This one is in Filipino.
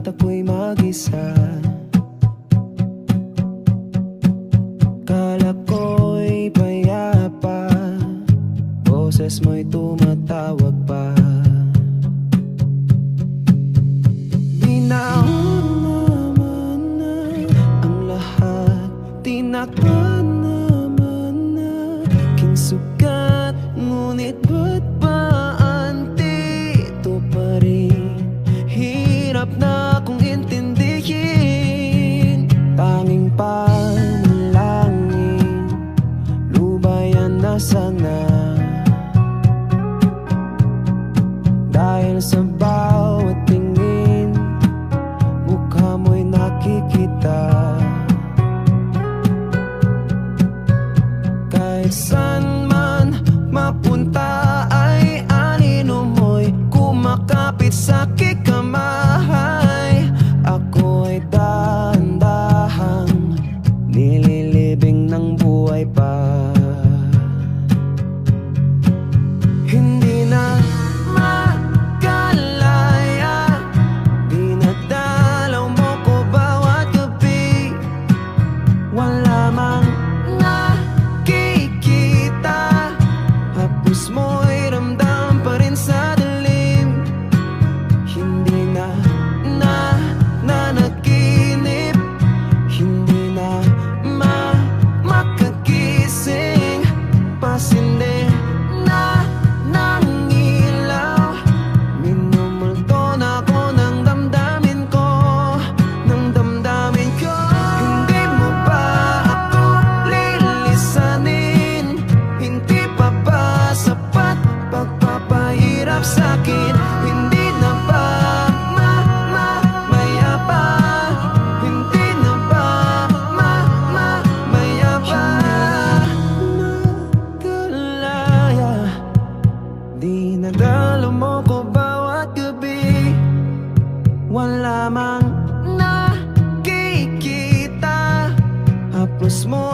at ako'y mag-isa. Kala ko'y payapa, boses mo'y tumatawag pa. Binaon naman na ang lahat, tinakpan naman na aking sugat. Ngunit ba't ba andito pa rin? Hirap na akong intindihin. Tanging panalangin, lubayan na sana. Dahil sa bawat tingin, mukha mo'y nakikita. Kahit saan man mapunta ay anino mo'y kumakapit sa aking kamay. Ako ay dahan-dahang nililibing ng buhay pa. Hindi na makalaya, dinadalaw mo ko bawat gabi. Wala mang nakikita, hapos mo'y ramdam pa rin sa dilim. Hindi na nanaginip, hindi na makagising. Pasindi na ng ilaw, minumulto na ako ng damdamin ko, ng damdamin ko. Hindi mo ba ako lilisanin? Hindi pa ba sapat pagpapahirap sa'kin? Hindi na ba mayapa? Hindi na ba mayapa? Makalaya, dinadalo mo ko bawat gabi. Wala mang nakikita, hapos mo